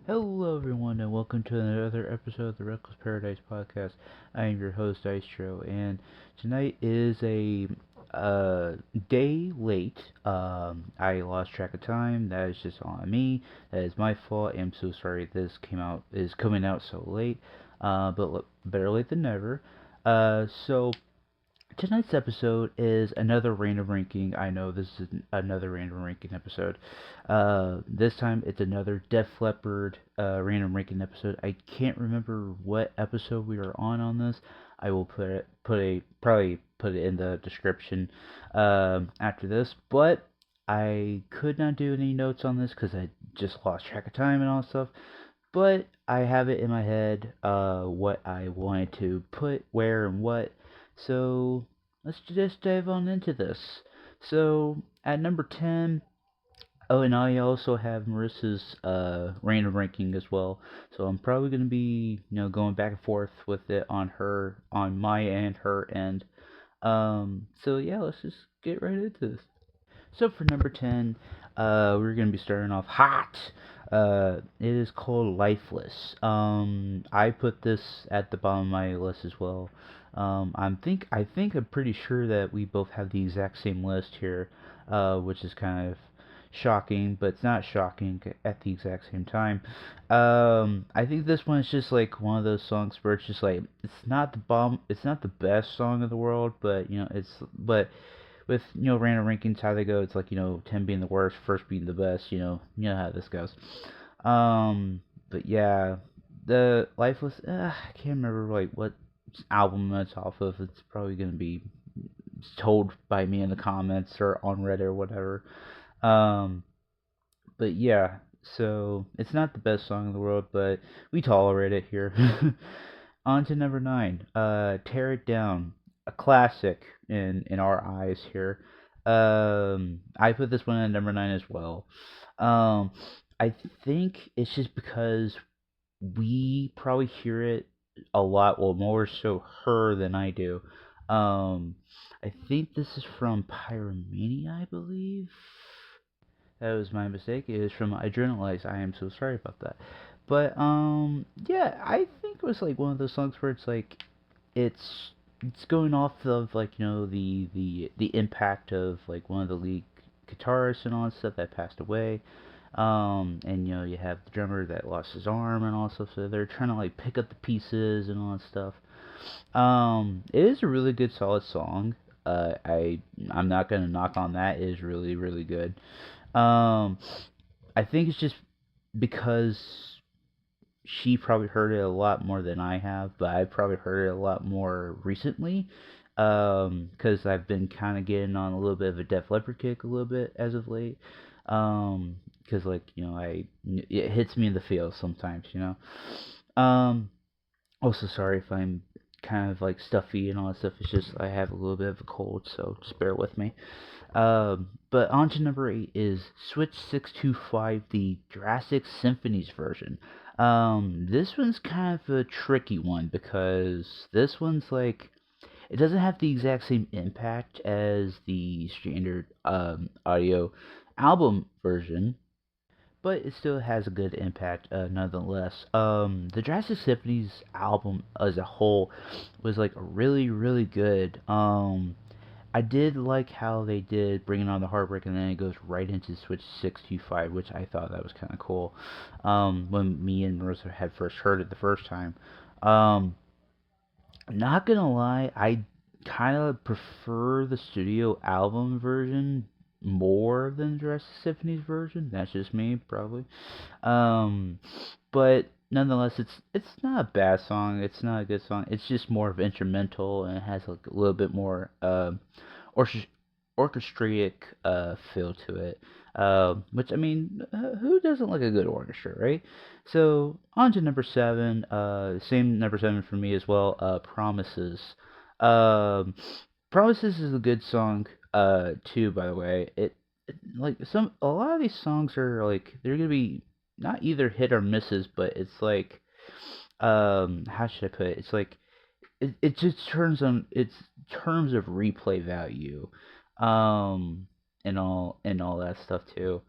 Hello, everyone, and welcome to another episode of the Reckless Paradise podcast. I am your host, Dystro, and tonight is a day late. I lost track of time. That is just on me. That is my fault. I'm so sorry this is coming out so late. But better late than never. So tonight's episode is another random ranking. I know this is another random ranking episode. This time it's another Def Leppard random ranking episode. I can't remember what episode we were on this. I will probably put it in the description after this. But I could not do any notes on this because I just lost track of time and all that stuff. But I have it in my head what I wanted to put where and what. So let's just dive on into this. So at number 10, oh, and I also have Marissa's random ranking as well. So I'm probably going to be, going back and forth with it on my and her end. So yeah, let's just get right into this. So for number 10, we're gonna be starting off hot. It is called Lifeless. I put this at the bottom of my list as well. I'm pretty sure that we both have the exact same list here, which is kind of shocking, but it's not shocking at the exact same time. I think this one is just like one of those songs where it's just like it's not the best song in the world, but with random rankings how they go, it's like 10 being the worst, first being the best. You know how this goes. But yeah, the Lifeless. I can't remember like what album it's off of. It's probably gonna be told by me in the comments or on Reddit or whatever. Um, but yeah, so it's not the best song in the world, but we tolerate it here. On to number 9. Tear It Down, a classic in our eyes here. I put this one at number 9 as well. Um, I think it's just because we probably hear it a lot, well, more so her than I do. Um, I think this is from Pyromania, I believe. That was my mistake. It was from Adrenalize. I am so sorry about that. But yeah, I think it was like one of those songs where it's like it's going off of like the impact of like one of the lead guitarists and all that stuff that passed away. And you have the drummer that lost his arm and all that stuff. So they're trying to like pick up the pieces and all that stuff. It is a really good, solid song. I'm not gonna knock on that. It is really, really good. Um, I think it's just because she probably heard it a lot more than I have, but I probably heard it a lot more recently. Because I've been kind of getting on a little bit of a Def Leppard kick a little bit as of late. Because like it hits me in the feels sometimes. Um, Also sorry if I'm kind of like stuffy and all that stuff. It's just I have a little bit of a cold, so just bear with me. But on to number 8 is Switch 625, the Jurassic Symphonies version. This one's kind of a tricky one because this one's like it doesn't have the exact same impact as the standard audio album version, but it still has a good impact nonetheless. The Jurassic Symphonies album as a whole was like really, really good. I did like how they did Bringing On the Heartbreak, and then it goes right into Switch 625, which I thought that was kind of cool. When me and Marissa had first heard it the first time. Um, Not gonna lie, I kind of prefer the studio album version more than Jurassic Symphony's version. That's just me, probably. Um, but nonetheless, it's not a bad song. It's not a good song. It's just more of instrumental and it has like a little bit more orchest- orchestratic feel to it. Which I mean, who doesn't like a good orchestra, right? So on to number 7. Same number 7 for me as well. Promises. Um, Promises is a good song. Too, by the way. Like a lot of these songs are like they're gonna be not either hit or misses, but it's like how should I put it? It's like it just turns on its terms of replay value, um and all that stuff too.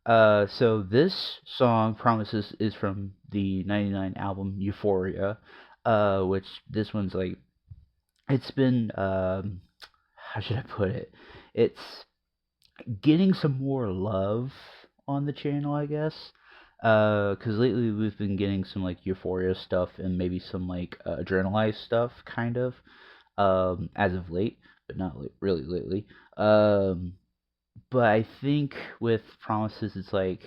So this song, Promises, is from the '99 album Euphoria, which this one's like, it's been, how should I put it? It's getting some more love on the channel, I guess. Cause lately we've been getting some like Euphoria stuff and maybe some like Adrenalize stuff, kind of, as of late, but not really lately. Um, but I think with Promises, it's like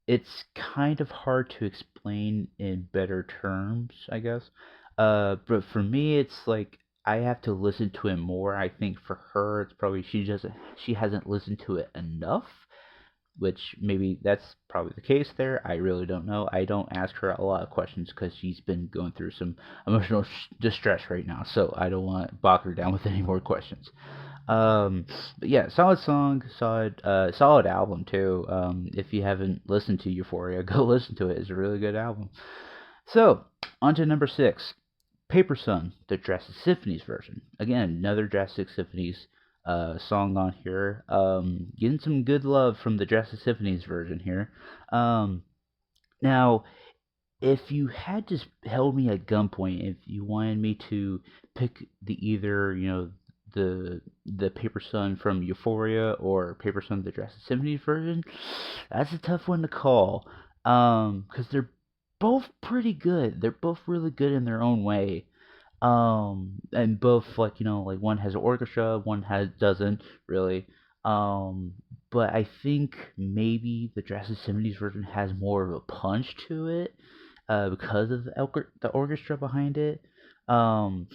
it's kind of hard to explain in better terms, I guess. But for me, it's like I have to listen to it more. I think for her, it's probably she hasn't listened to it enough, which maybe that's probably the case there. I really don't know. I don't ask her a lot of questions because she's been going through some emotional distress right now, so I don't want to bog her down with any more questions. Um, but yeah, solid song, solid album too. If you haven't listened to Euphoria, go listen to it. It's a really good album. So, on to number 6, Paper Sun, the Drastic Symphonies version. Again, another Drastic Symphonies song on here. Getting some good love from the Drastic Symphonies version here. Now, if you had just held me at gunpoint, if you wanted me to pick the Paper Sun from Euphoria or Paper Sun the Drastic Symphony version, that's a tough one to call. Because they're both pretty good. They're both really good in their own way. And both, like, like one has an orchestra, one has doesn't really. Um, but I think maybe the Drastic Symphonies version has more of a punch to it, because of the orchestra behind it. Um,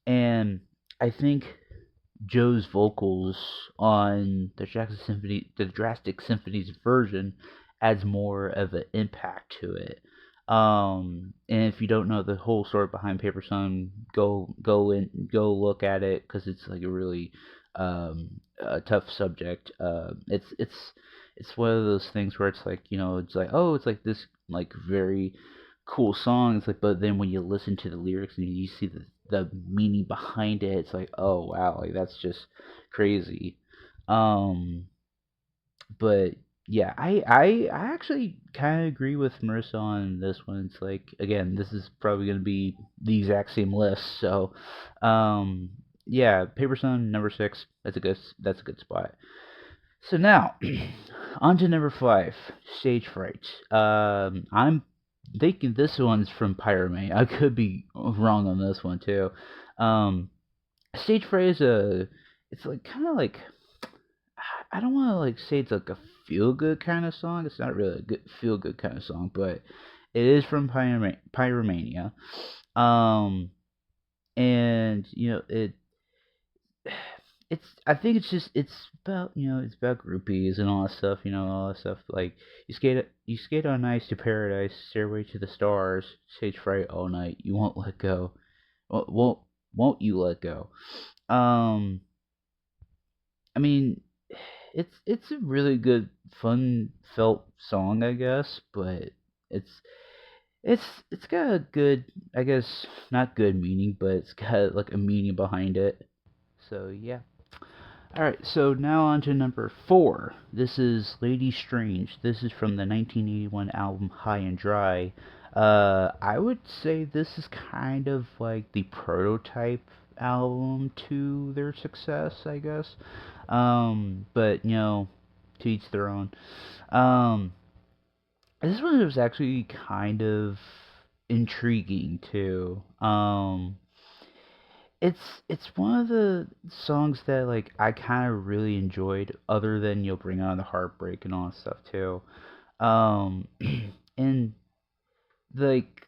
and I think Joe's vocals on the Drastic Symphonies version, adds more of an impact to it. And if you don't know the whole story behind Paper Sun, go look at it because it's like a really a tough subject. It's one of those things where it's like, it's like, oh, it's like this like very cool song. It's like, but then when you listen to the lyrics and you see the meaning behind it, it's like, oh wow, like that's just crazy. Um, but yeah, I actually kind of agree with Marissa on this one. It's like, again, this is probably gonna be the exact same list. So, um, yeah, Paper Sun number 6. That's a good spot. So now, on to number 5, Stage Fright. I'm thinking this one's from Pyromane. I could be wrong on this one too. Um, Stage Fright is it's like kind of like, I don't want to like say it's like a feel good kind of song. It's not really a good feel good kind of song, but it is from Pyromania. Um, and I think it's about it's about groupies and all that stuff, all that stuff like you skate on ice to paradise, stairway to the stars, stage fright all night, you won't let go. Won't won't you let go? Um I mean, it's a really good fun felt song, I guess, but it's it's got a good, I guess, not good meaning, but it's got like a meaning behind it. So yeah. Alright, so now on to number 4. This is Lady Strange. This is from the 1981 album High and Dry. I would say this is kind of like the prototype album to their success, I guess. But, to each their own. Um, this one was actually kind of intriguing, too. It's one of the songs that like I kind of really enjoyed, other than You'll Bring On the Heartbreak and all that stuff too. Um, and like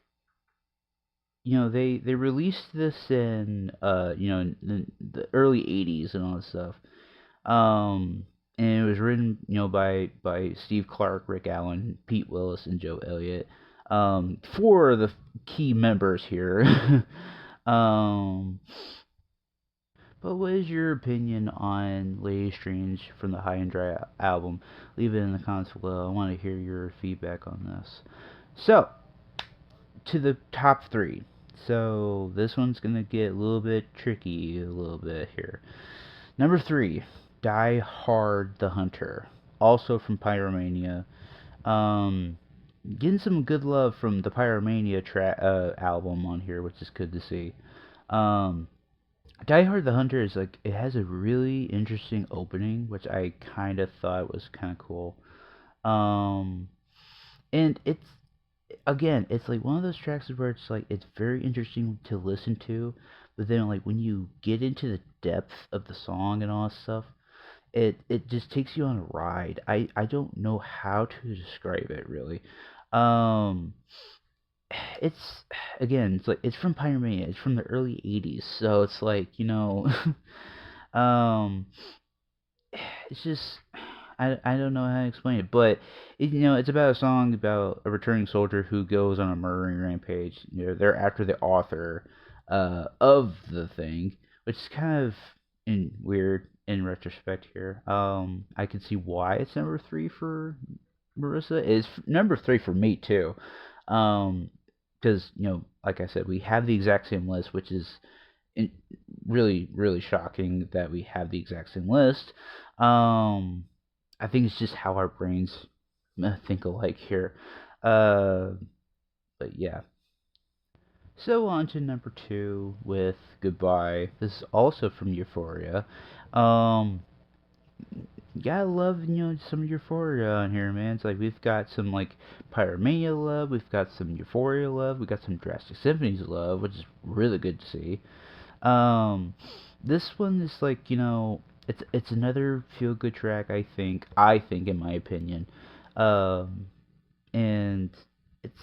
they released this in in the early '80s and all that stuff. And it was written by Steve Clark, Rick Allen, Pete Willis, and Joe Elliott. Four of the key members here. um But what is your opinion on Lady Strange from the High and Dry album? Leave it in the comments below. I want to hear your feedback on this. So, to the top 3. So, this one's going to get a little bit tricky a little bit here. Number 3, Die Hard the Hunter. also from Pyromania. Um, Getting some good love from the Pyromania album on here, which is good to see. Um, Die Hard the Hunter is like it has a really interesting opening, which I kind of thought was kind of cool. Um, and it's again, it's like one of those tracks where it's like it's very interesting to listen to, but then like when you get into the depth of the song and all that stuff, it just takes you on a ride. I don't know how to describe it really. Um, it's again, it's like it's from Pyromania. It's from the early '80s, so it's like um, it's just I don't know how to explain it, but it's about a song about a returning soldier who goes on a murdering rampage. They're after the author of the thing, which is kind of weird in retrospect here. I can see why it's number three for Marissa. It's number three for me too. Um, because like I said, we have the exact same list, which is in, really shocking that we have the exact same list. Um, I think it's just how our brains think alike here. Uh, but yeah. So on to number two with Goodbye. This is also from Euphoria. Um, Gotta love some Euphoria on here, man. It's like we've got some like Pyromania love, we've got some Euphoria love, we've got some Drastic Symphonies love, which is really good to see. Um, this one is like it's another feel good track. I think in my opinion, um, and it's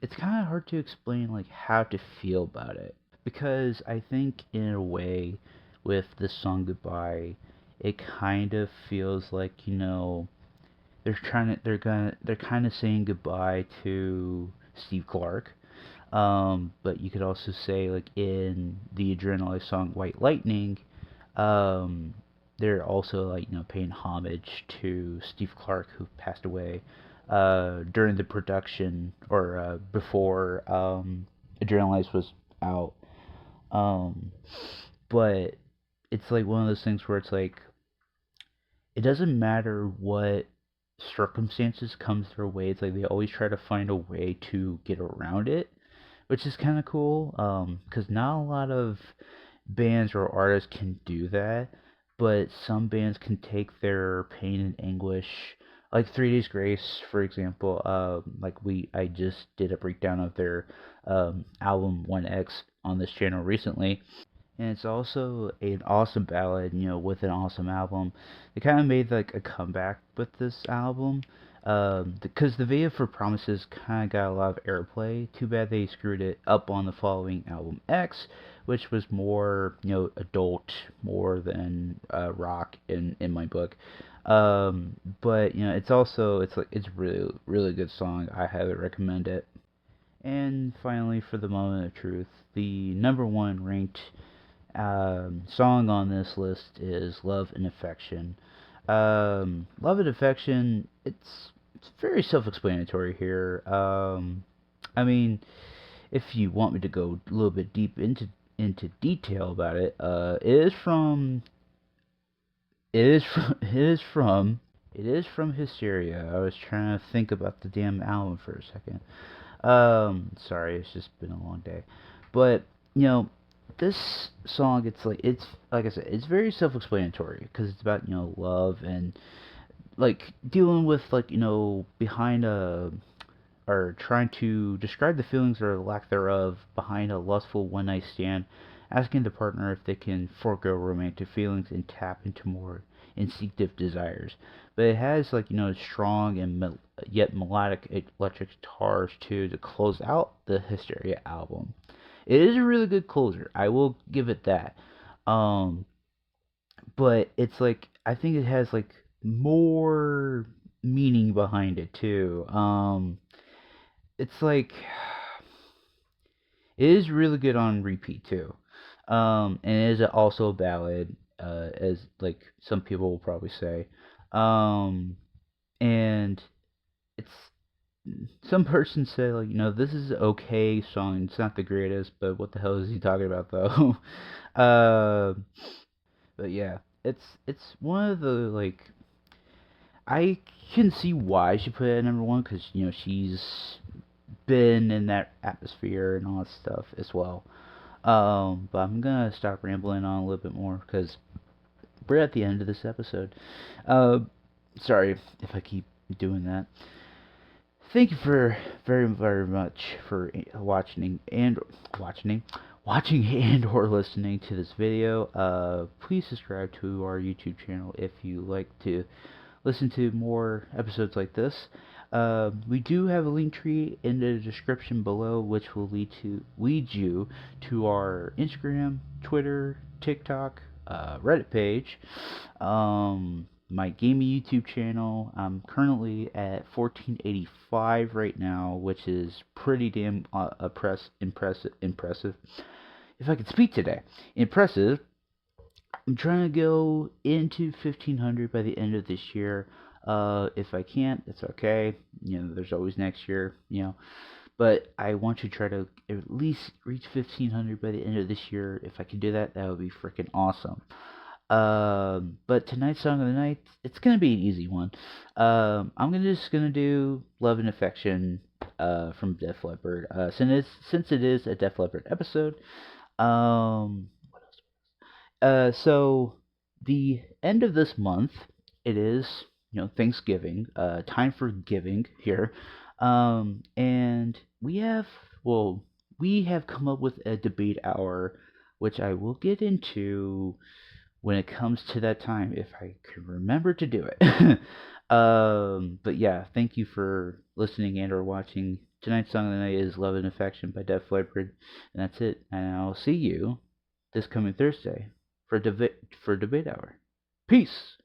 it's kind of hard to explain like how to feel about it because I think in a way with this song Goodbye, it kind of feels like they're kind of saying goodbye to Steve Clark. But you could also say, like in the Adrenaline song "White Lightning," um, they're also like paying homage to Steve Clark, who passed away during the production or before Adrenaline was out. Um, but it's like one of those things where it's like it doesn't matter what circumstances comes their way. It's like they always try to find a way to get around it, which is kind of cool. Because not a lot of bands or artists can do that, but some bands can take their pain and anguish, like Three Days Grace, for example. I just did a breakdown of their album One X on this channel recently, and it's also an awesome ballad, with an awesome album. They kind of made like a comeback with this album, because the video for Promises kind of got a lot of airplay. Too bad they screwed it up on the following album X, which was more adult, more than rock in my book. But it's really good song. I highly recommend it. And finally, for the moment of truth, the number one ranked song on this list is Love and Affection. Love and Affection, it's very self-explanatory here. I mean, if you want me to go a little bit deep into detail about it, it is from it is from Hysteria. I was trying to think about the damn album for a second. Sorry, it's just been a long day. But, you know, this song, it's like I said, it's very self-explanatory because it's about, love and like dealing with like, behind a or trying to describe the feelings or lack thereof behind a lustful one night stand, asking the partner if they can forego romantic feelings and tap into more instinctive desires. But it has like strong and yet melodic electric guitars too to close out the Hysteria album. It is a really good closer. I will give it that. Um, but it's like I think it has like more meaning behind it too. It's like it is really good on repeat too. And it is also a ballad, as like some people will probably say. Um, and it's some person said like this is okay song. It's not the greatest, but what the hell is he talking about though? uh, but yeah, it's one of the like I can see why she put it at number one, because she's been in that atmosphere and all that stuff as well. But I'm gonna stop rambling on a little bit more because we're at the end of this episode. Uh, Sorry if I keep doing that. Thank you for very much for watching and or listening to this video. Please subscribe to our YouTube channel if you like to listen to more episodes like this. We do have a link tree in the description below, which will lead you to our Instagram, Twitter, TikTok, Reddit page, my gaming YouTube channel. I'm currently at 1485 right now, which is pretty damn impressive. If I could speak today, impressive. I'm trying to go into 1500 by the end of this year. If I can't, that's okay. There's always next year. But I want to try to at least reach 1500 by the end of this year. If I can do that, that would be freaking awesome. But tonight's song of the night, it's gonna be an easy one. I'm just gonna do "Love and Affection" from Def Leppard. Since it is a Def Leppard episode. So the end of this month, it is Thanksgiving. Time for giving here. And we have come up with a debate hour, which I will get into when it comes to that time, if I can remember to do it. But yeah, thank you for listening and or watching. Tonight's song of the night is "Love and Affection" by Def Leppard, and that's it. And I'll see you this coming Thursday for debate hour. Peace.